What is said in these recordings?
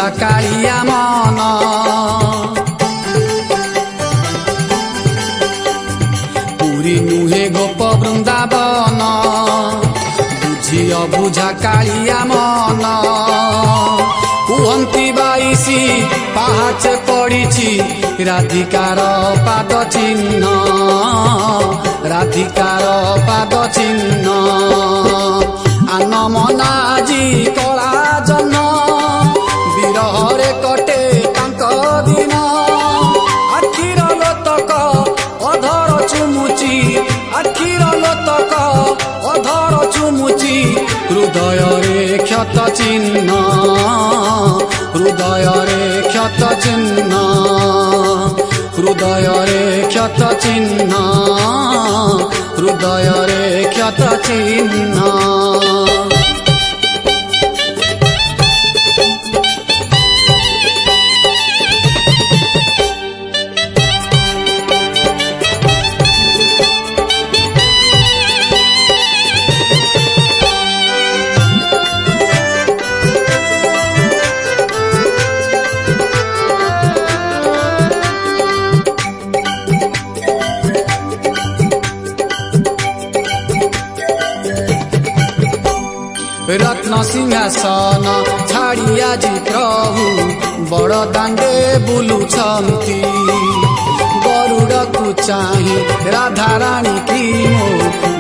बुझा कालिया मन पुरी नुहे गोप वृंदावन बुझिय बुझा कालिया मन कुहंती बाईसी पाहाच पड़िछि राधिकार पाद चिन्ह राधिकार पाद चिन्ह आन मनाजी कला जन विरहरे कटे तांक दिन आखिर लोतक अधर चुमुची आखिर लोतक अधर चुमुची हृदय रे क्षत चिन्ह हृदय रे क्षत चिन्ह हृदय रे क्षत चिन्ह हृदय रे क्षत चिन्ह रत्न सिंहासन छाड़ी आजी प्रभु बड़ दांडे बुलुछंती गरुड़ को चाही राधा रानी की मो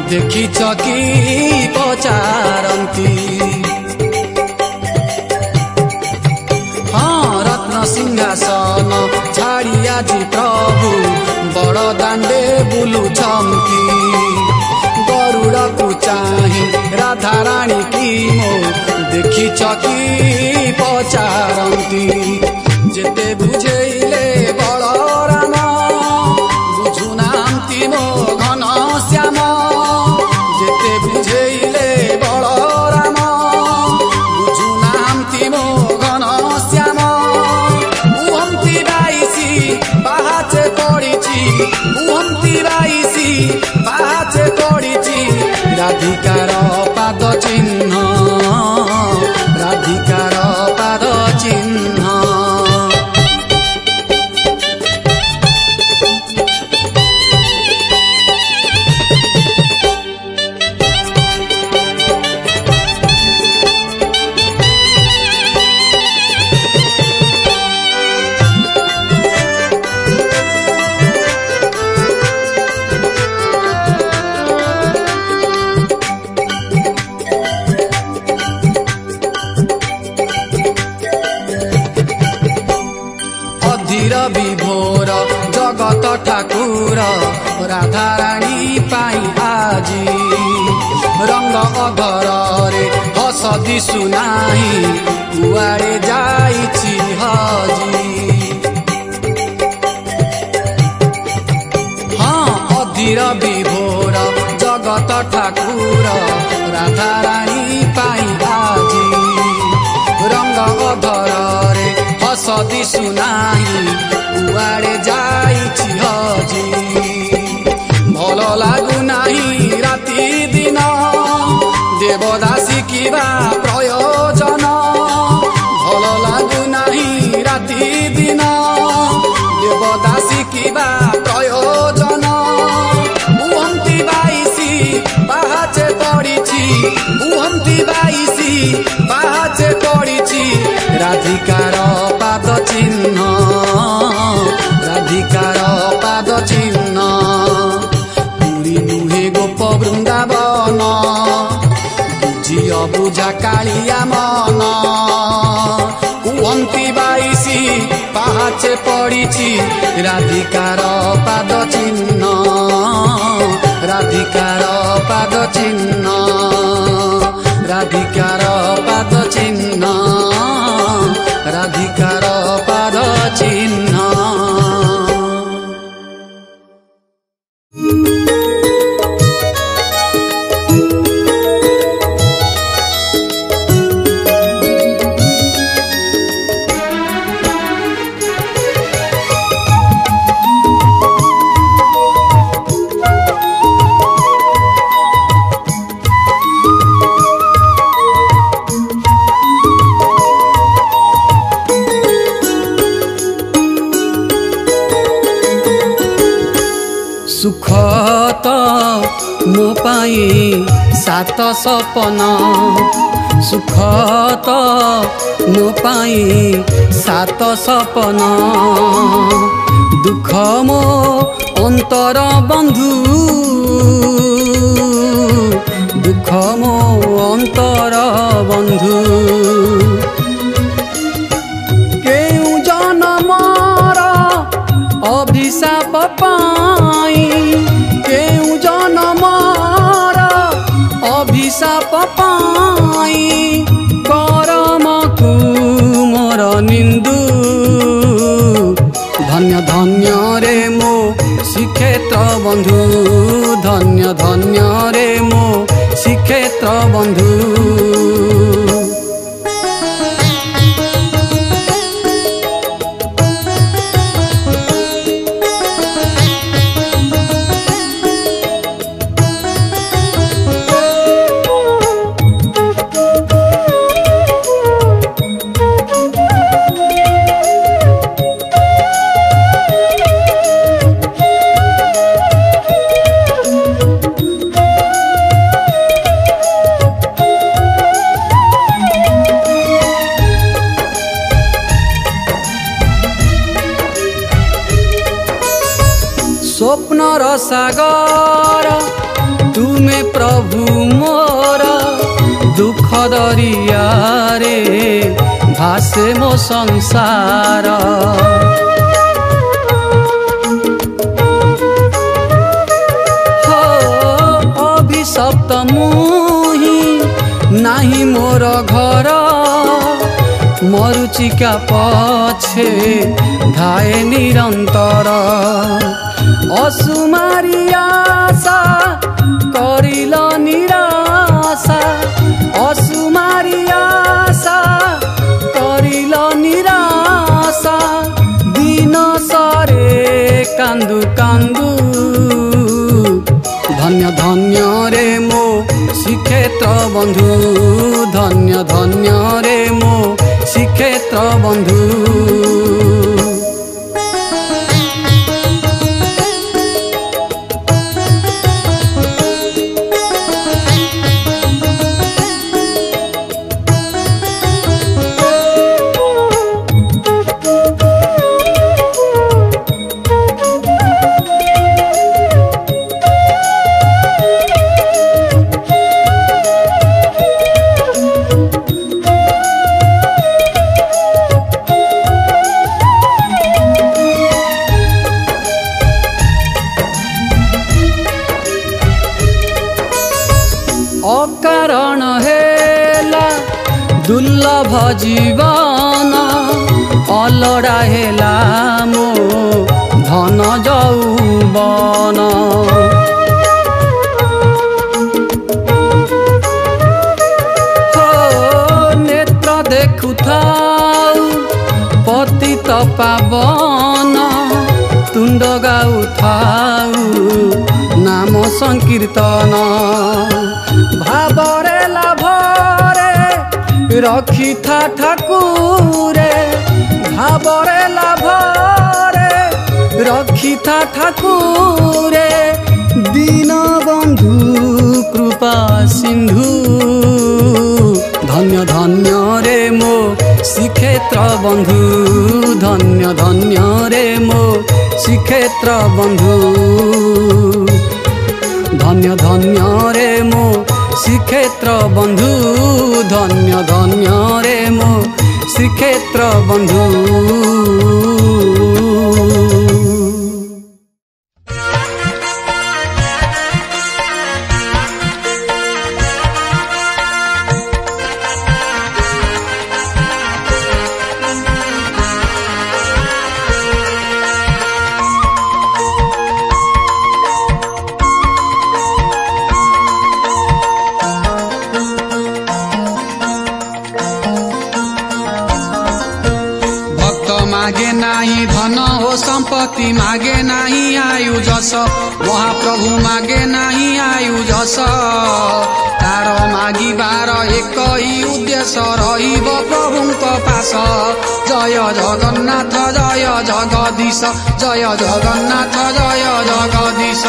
देखी चकी पचारती हाँ रत्न सिंहासन छाड़ी आजी प्रभु बड़ दांडे बुलुछंती गरुड़ को चाही राधा रानी की मो देखी चकी पचारती जेते बुझेइले बलराम बुझुनांती मो घन श्याम जेते बुझेइले बलराम बुझुनांती मो घन श्याम उहंती बाईसी पाहाचे पड़िछि उहंती बाईसी पाहाचे पड़िछि राधिकार पाद चिन्ह राधिकार पाद चिन्ह विभोर जगत ठाकुर राधा रानी पाई आजी रंग अधर रे हस दिशु नाही कुआड़े जाइछि हजी हाँ अधीर विभोर जगत ठाकुर राधा रानी पाई आजी रंग अधर रे हस दिशु नाही कुआड़े जाइछि हजी भल लागु नाही राति दिन देवदासी किबा प्रयोजन भल लागु नाही राति दिन देवदासी किबा प्रयोजन उहंती बाईसी पाहाचे पड़िछि उहंती बाईसी पाहाचे पड़िछि राधिकार पाद चिन्ह राधिकार पाद चिन्ह पुरी नुहे गोप वृंदावन बुझिय बुझा कालिया मन कुहंती बाईसी पाहाचे पड़िछि राधिकार पाद चिन्ह राधिकार पाद चिन्ह राधिकार पाद चिन्ह राधिकार पाद चिन्ह सुख तो मो पाई सात सपन सुख तो मो पाई सात सपन दुख मो अंतर बंधु दुख मो अंतर बंधु केउ जनमर अभिशाप पाई केउ जनमर अभिशाप पाई करम तू मोर निंदु धन्य धन्य रे मो श्रीक्षेत्र बंधु धन्य धन्य रे मो श्रीक्षेत्र बंधु स्वप्नर सागर तुमे प्रभु मोर दुख दरिया रे भासे मो संसार हो अभिशप्त मुही नाही मोर घर मरुचिका पछे धाए निरंतर असुमारी आशा करिल निराशा असुमारी आशा करिल निराशा दिन सरे कांदु कांदु धन्य धन्य रे मो श्रीक्षेत्र बंधु धन्य धन्य रे मो श्रीक्षेत्र बंधु अकारण हेला दुर्लभ जीवन अलड़ा हेला मो धन जौवन हो नेत्र देखुथाउ पतित पावन तुंड गाउथाउ नाम संकीर्तन भावरे लाभरे रखी था ठाकुरे भावरे लाभरे रखी था ठाकुरे दीन बंधु कृपा सिंधु धन्य धन्य रे मो श्रीक्षेत्र बंधु धन्य धन्य रे मो श्रीक्षेत्र बंधु धन्य धन्य रे मो श्रीक्षेत्र बंधु धन्य धन्य रे मो श्रीक्षेत्र बंधु नाही धन हो संपत्ति, मागे नाही आयु जस, महाप्रभु मागे नाही आयु जस। तार मागिबार एकै उद्देश्य रहिब प्रभुको पास। जय जगन्नाथ जय जगदीश, जय जगन्नाथ जय जगदीश।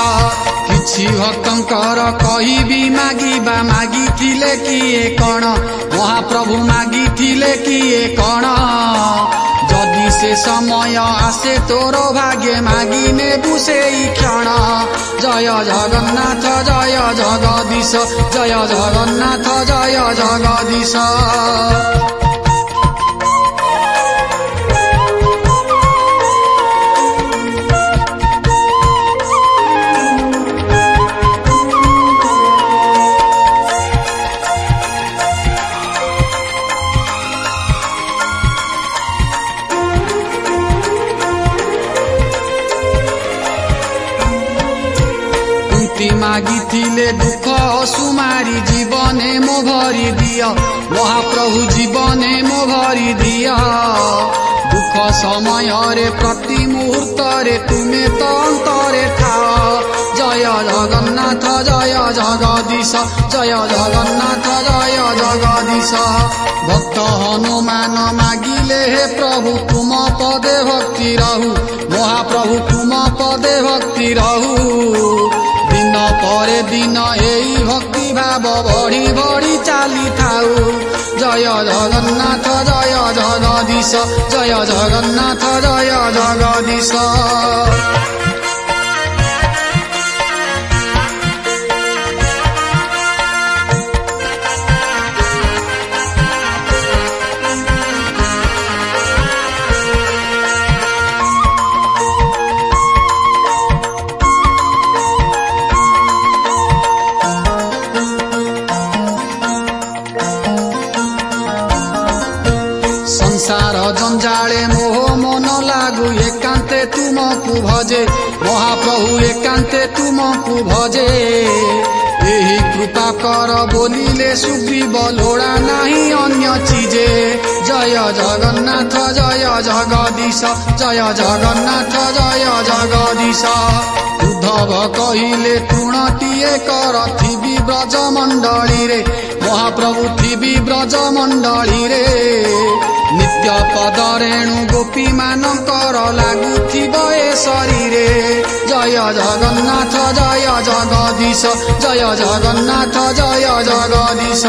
किछि भक्तंकर कहिबी मागिबा, मागिथिले किए कण, महाप्रभु मागिथिले किए कण। जदि से समय आसे तोर भाग्य, मागिने बुसेई क्षण। जय जगन्नाथ जय जगदीश, जय जगन्नाथ जय जगदीश। मागिथिले दुख सुमारी, जीवने मो भरी दिया, महाप्रभु जीवने मो भरी दिया। दुख समय रे प्रति मुहूर्त रे तुमे तो अंतरे था। जय जगन्नाथ जय जगदीश, जय जगन्नाथ जय जगदीश। भक्त हनुमान मागिले हे प्रभु, तुम पदे भक्ति रहु, महाप्रभु तुम पदे भक्ति रहु। दिन परे दिन एई भक्ति भाव बढ़ी बढ़ी चाली थाऊ। जय जगन्नाथ जय जगदीश, जय जगन्नाथ जय जगदीश। संसार जंजाले मोह मन लागू, एकांते तुमको भजे, महाप्रभु एकांते तुमको भजे। एही कृपा कर बोलिले सुग्रीव, लोड़ा नहीं अन्य चीजे। जय जगन्नाथ जय जगदीश, जय जगन्नाथ जय जगदीश। उद्धव कहिले तृणटीए कर, थिबी ब्रज मंडली रे, महाप्रभु थिबी ब्रज मंडली रे। नित्य पद रेणु गोपी मानकर लागुथिब ए शरीरे। जय जगन्नाथ जय जगदीश, जय जगन्नाथ जय जगदीश।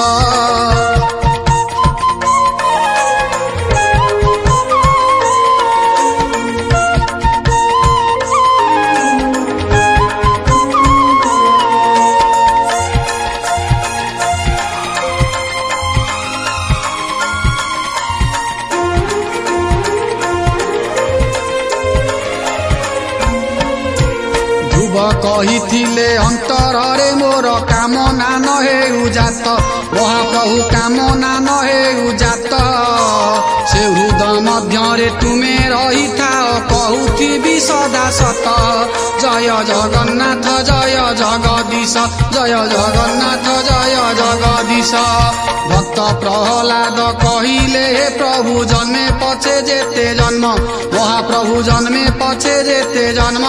कहिथिले अंतर रे मोर कामना न हेउ जात, महाप्रभु कामना न हेउ जात। से हृदय मध्य रे तुमे रही थाओ, कहूथिबी सदा सत। जय जगन्नाथ जय जगदीश, जय जगन्नाथ जय जगदीश। भक्त प्रहलाद कहिले हे प्रभु, जन्मे पछे जेते जन्म, महाप्रभु जन्मे पछे जेते जन्म।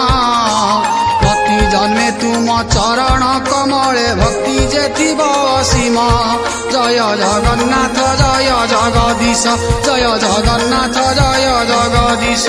प्रति जन्मे तुम चरण कमले, भक्ति जेथिब असीम। जय जगन्नाथ जय जगदीश, जय जगन्नाथ जय जगदीश।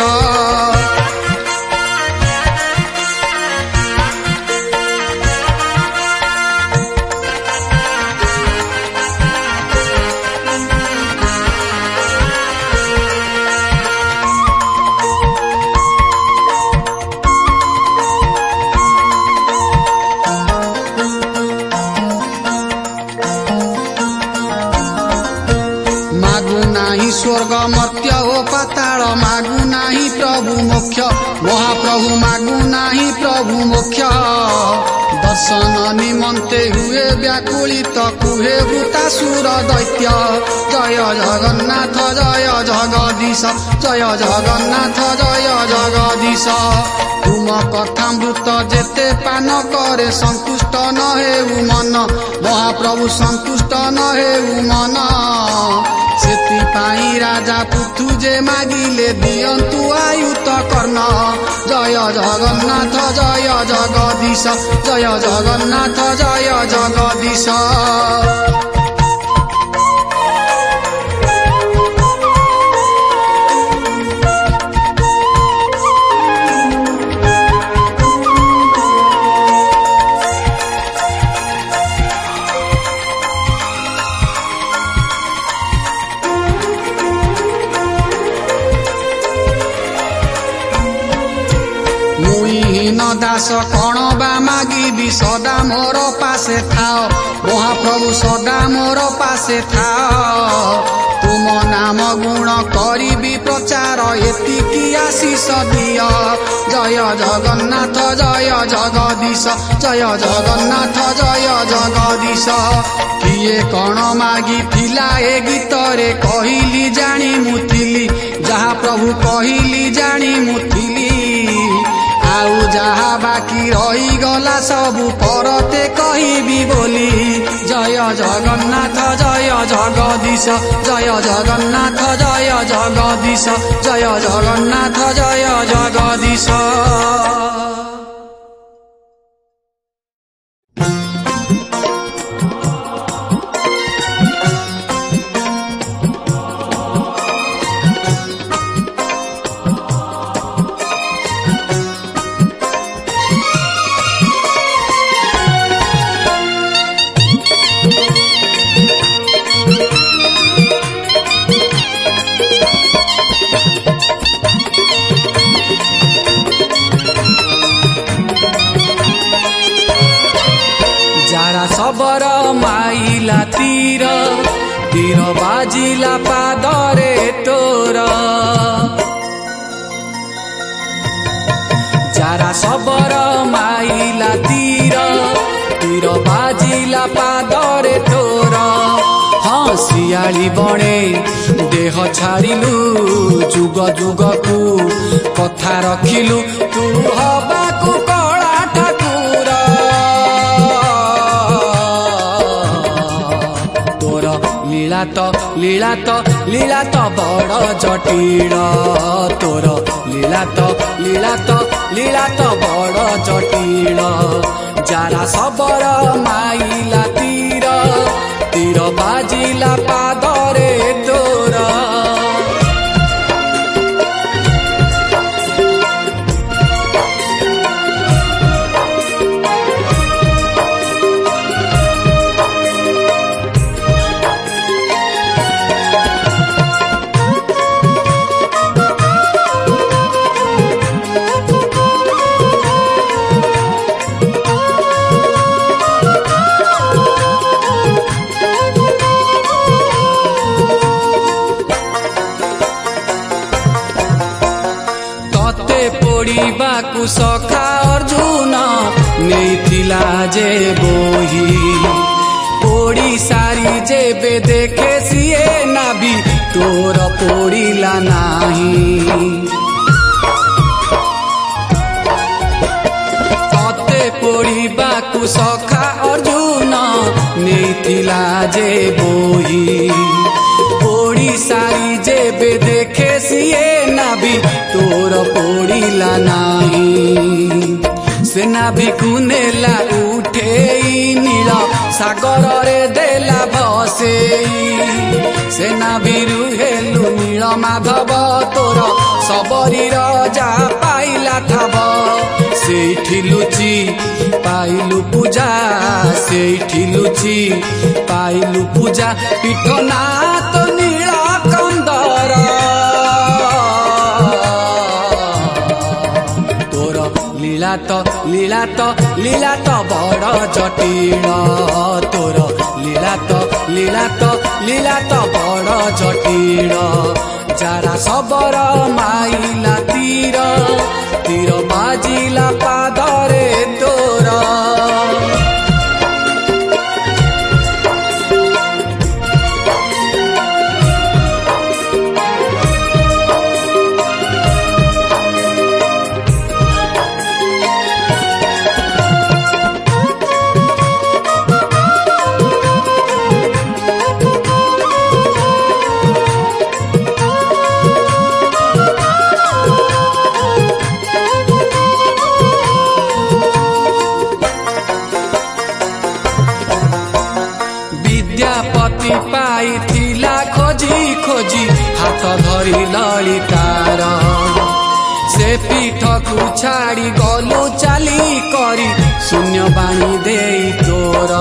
स्वर्ग मर्त्य हो पाताल, मागु नाही प्रभु मोक्ष, महाप्रभु मागु नाही प्रभु मोक्ष। दर्शन निमन्ते हुए व्याकुलित, कुहे वृतासुर दैत्य। जय जगन्नाथ जय जगदीश, जय जगन्नाथ जय जगदीश। तुम कथामृत जेते पान करे, संतुष्ट न हेउ मन, महाप्रभु संतुष्ट न हेउ मन। पाई राजा पृथु जे मागिले दियंतु आयुत कर्ण जय जगन्नाथ जय जगदीश जय जगन्नाथ जय जगदीश दास कण बा मागिबी सदा मोर पासे थाओ महाप्रभु सदा मोर पासे थाओ तुम नाम गुण करिबी प्रचार एतिकी आशीष दिय जय जगन्नाथ जय जगदीश जय जगन्नाथ जय जगदीश किए कण मागी थिला ए गीतरे कहिली जानी मुथिली जहा प्रभु कहिली जानी मुथिली आउ जहा बाकी रही गला सबु परते कहिबी बोली जय जगन्नाथ जय जगदीश जय जगन्नाथ जय जगदीश जय जगन्नाथ जय जगदीश सबर माइला तीर तीर बाजिला पादरे तोर जारा सबर माइला तीर तीर बाजिला पादरे तोर हसियाली बणे देह छाड़िलु जुग जुग को कथा रखिलु तू हबाकू कला ठाकुर लीला तो बड़ जटिल तोर लीला तो बड़ जटिल जारा सबर माइला तीर तीर बाजिला पादरे तोर पोड़ीबाकू सखा अर्जुन नेइथिला जे बोही पोड़ी सारी जेबे देखे सिए नाभी तोर पोड़ीला नाही तते पोड़ीबाकू सखा अर्जुन नेइथिला जे बोही पोड़ी सारी जेबे देखे सिए नाभी तोर पोड़ीला नाही से नाभी कुनेला उठे नील सागर रे देला भसे से नाभी रुहेलु नील माधव तोर सबरी रजा पाइला थाब सेठी लुची पाइलु पूजा सेठी लुची पाइलु पूजा पीठनाथ नील कंदर तोर लीला तो बड़ जटिल तोर लीला तो बड़ जटिल जारा सबर माइला तीर तीर बाजिला पादरे तोर से पीठ को छाड़ी गलु चाली करी शून्य बाणी दे तोर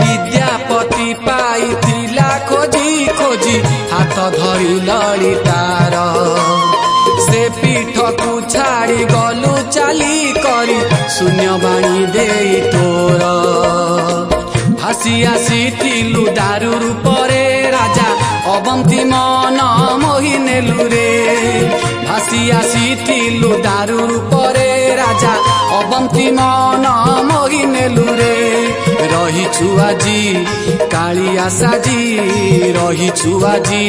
विद्यापति पाई थिला खोजी खोजी हाथ धरी ललितार से पीठ को छाड़ी गलु चाली करी शून्य बाणी दे तोर हसी आसीथिलु दारू रूपरे राजा अबंती मन मोहि नेलु रे भासी आसीथिलु दारू रूपरे राजा अबंती मन मोहि नेलु रे रहिछु आजी कालिया साजी रहिछु आजी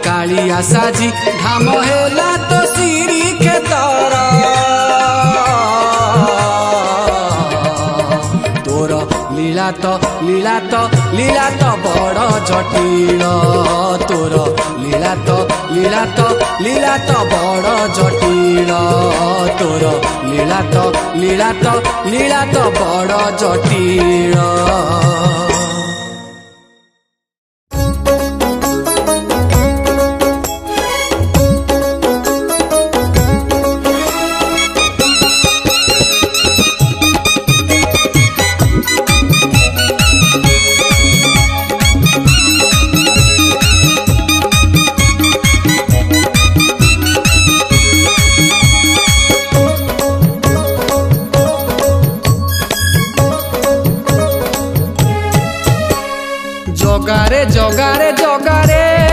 कालिया साजी धाम हेला तो सिरी खेतर लीला तो बड़ जटिल तोर लीला तो बड़ जटिल तोर लीला तो बड़ जटिल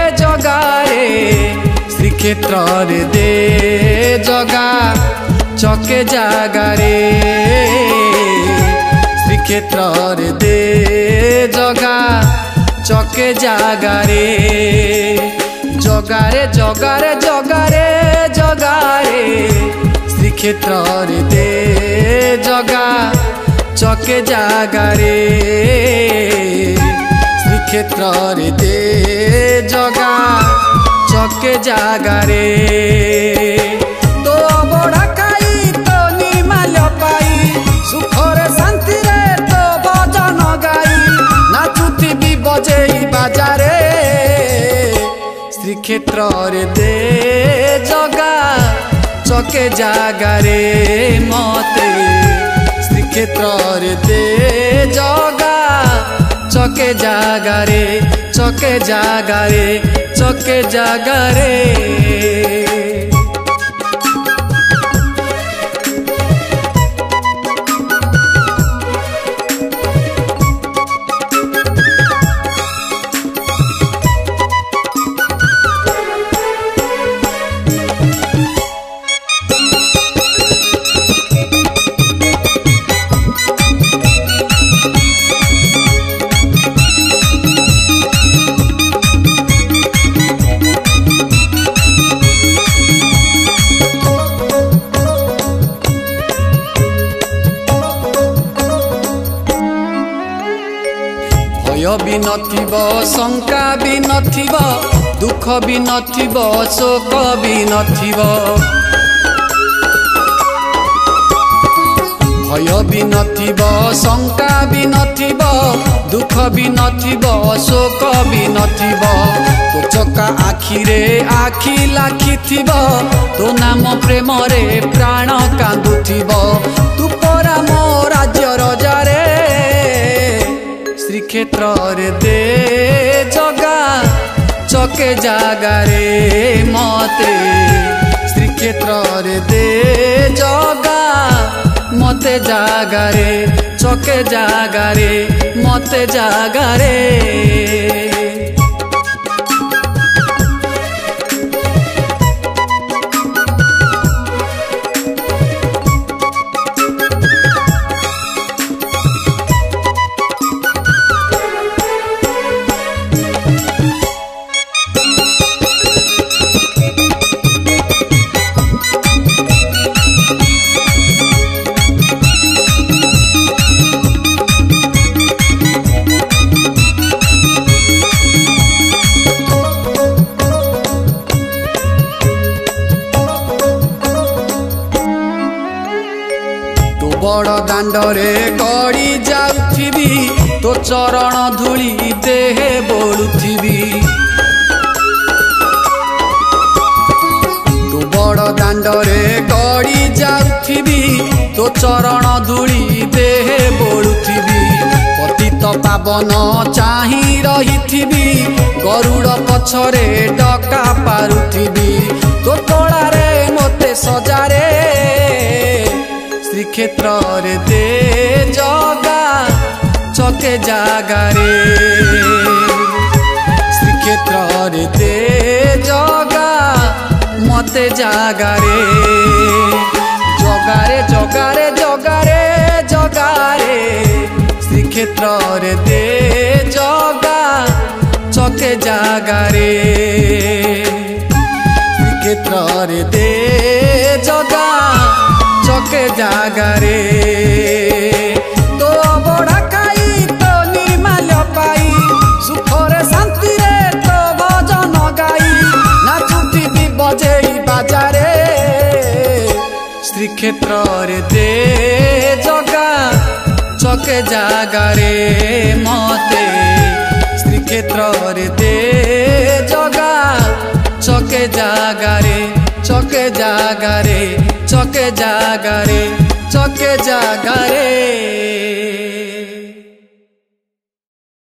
जगारे श्रीक्षेत्र रे दे जगा चके जागारे श्रीक्षेत्र रे दे जगा चके जागारे जगारे श्रीक्षेत्र रे दे जगा चके जागारे श्रीक्षेत्र रे दे जगा चके जागारे तो बड़ा खाई तो निमाल्य पाई सुखरे शांति रे तो भजन गाई नाचुथी बजेई बाजारे श्रीक्षेत्र रे दे जगा चके जागारे मते श्रीक्षेत्र रे दे जगा चके जागारे भी नथिब शंका भी नथिब दुख भी नथिब शोक भी नथिब भय भी नथिब शंका भी नथिब दुख भी नथिब शोक भी नथिब तो चका आखिरे आखि लाखिथिब तो नाम प्रेम रे प्राण कांदुथिब तू परा मो राज्य रजारे श्रीक्षेत्र रे दे जगा चके जागारे मते श्रीक्षेत्र रे दे जगा मते जागारे चके जागारे मते जागारे बड़ दांडरे गड़ी जाउथिबी तो चरण धूली देहे बोलुथिबी चरण धूली देहे बोलुथिबी पतित पावन चाही रहिथिबी गरुड़ पछरे डका पारुथिबी तो तोड़ारे मोते सजारे श्रीक्षेत्र रे दे जगा चके जागारे श्रीक्षेत्र रे दे जगा मते जागारे जगारे जगारे जगारे जगारे श्रीक्षेत्र रे दे जगा चके जागारे श्रीक्षेत्र रे दे जगा चके जागारे तो बड़ा खाई तो निर्माल्य पाई सुखरे शांति रे तो भजन गाई नाचुथी बजेई बाजारे श्रीक्षेत्र रे दे जगा चके जागारे मते श्रीक्षेत्र रे दे जगा चके जागारे चके जागारे चके जागारे चके जागारे।